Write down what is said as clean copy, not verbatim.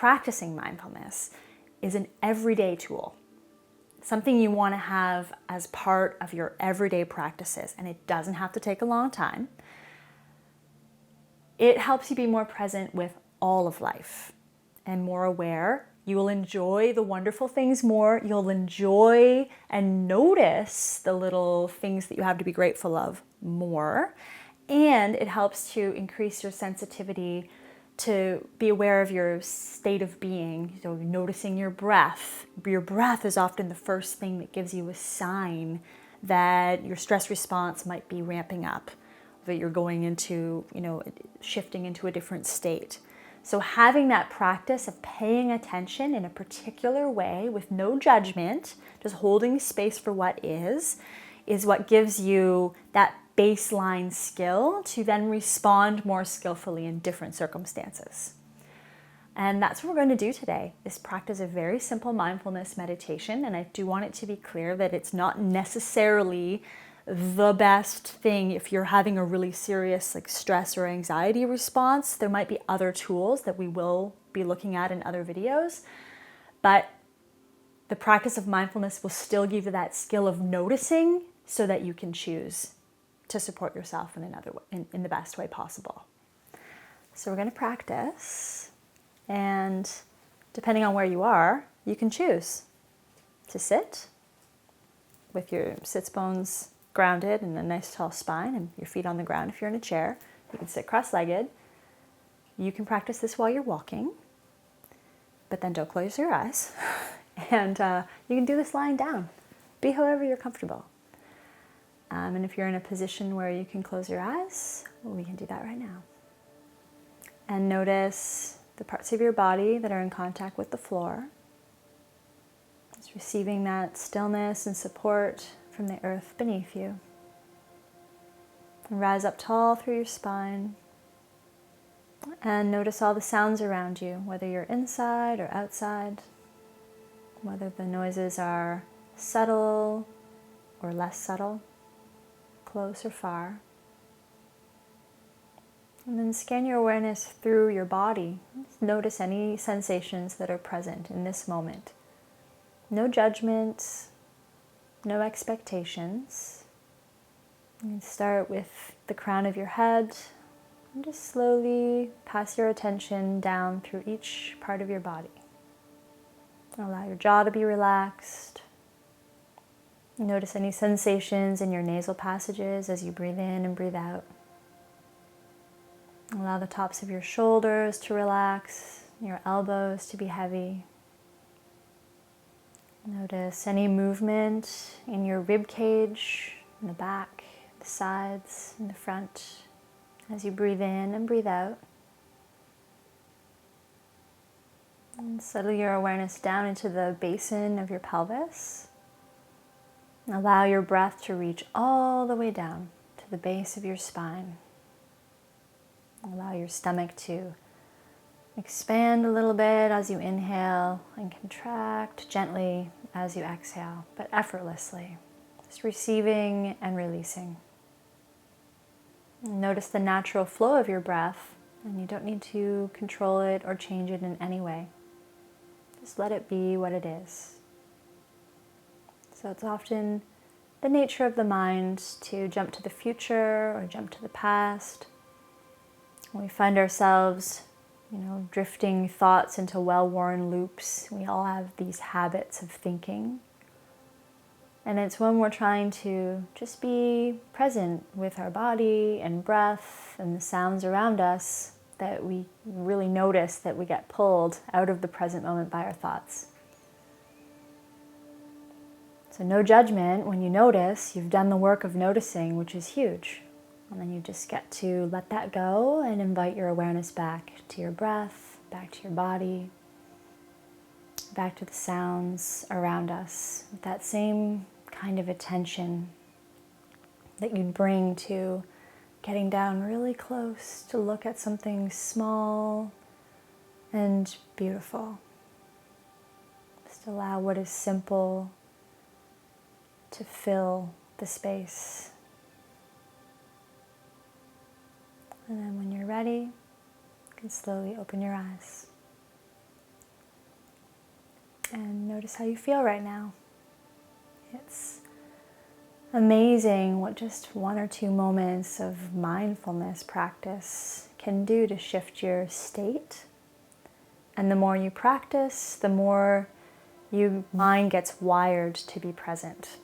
practicing mindfulness is an everyday tool, something you want to have as part of your everyday practices, and it doesn't have to take a long time. It helps you be more present with all of life and more aware. You will enjoy the wonderful things more. You'll enjoy and notice the little things that you have to be grateful of more. And it helps to increase your sensitivity to be aware of your state of being, so noticing your breath. Your breath is often the first thing that gives you a sign that your stress response might be ramping up, that you're going into, shifting into a different state. So having that practice of paying attention in a particular way with no judgment, just holding space for what is what gives you that baseline skill to then respond more skillfully in different circumstances. And that's what we're going to do today, is practice a very simple mindfulness meditation. And I do want it to be clear that it's not necessarily the best thing if you're having a really serious stress or anxiety response. There might be other tools that we will be looking at in other videos, but the practice of mindfulness will still give you that skill of noticing so that you can choose to support yourself in another way, in the best way possible. So we're going to practice, and depending on where you are, you can choose to sit with your sits bones grounded and a nice tall spine and your feet on the ground. If you're in a chair, you can sit cross-legged. You can practice this while you're walking, but then don't close your eyes. And you can do this lying down. Be however you're comfortable. And if you're in a position where you can close your eyes, well, we can do that right now. And notice the parts of your body that are in contact with the floor. Just receiving that stillness and support from the earth beneath you. And rise up tall through your spine. And notice all the sounds around you, whether you're inside or outside, whether the noises are subtle or less subtle, close or far. And then scan your awareness through your body. Just notice any sensations that are present in this moment. No judgments, no expectations. You start with the crown of your head and just slowly pass your attention down through each part of your body. Allow your jaw to be relaxed. Notice any sensations in your nasal passages as you breathe in and breathe out. Allow the tops of your shoulders to relax, your elbows to be heavy. Notice any movement in your rib cage, in the back, the sides, and the front as you breathe in and breathe out. And settle your awareness down into the basin of your pelvis. Allow your breath to reach all the way down to the base of your spine. Allow your stomach to expand a little bit as you inhale and contract gently as you exhale, but effortlessly, just receiving and releasing. Notice the natural flow of your breath, and you don't need to control it or change it in any way. Just let it be what it is. So it's often the nature of the mind to jump to the future or jump to the past. When we find ourselves, drifting thoughts into well-worn loops, we all have these habits of thinking. And it's when we're trying to just be present with our body and breath and the sounds around us that we really notice that we get pulled out of the present moment by our thoughts. So no judgment. When you notice, you've done the work of noticing, which is huge. And then you just get to let that go and invite your awareness back to your breath, back to your body, back to the sounds around us, with that same kind of attention that you'd bring to getting down really close to look at something small and beautiful. Just allow what is simple to fill the space. And then when you're ready, you can slowly open your eyes. And notice how you feel right now. It's amazing what just 1 or 2 moments of mindfulness practice can do to shift your state. And the more you practice, the more your mind gets wired to be present.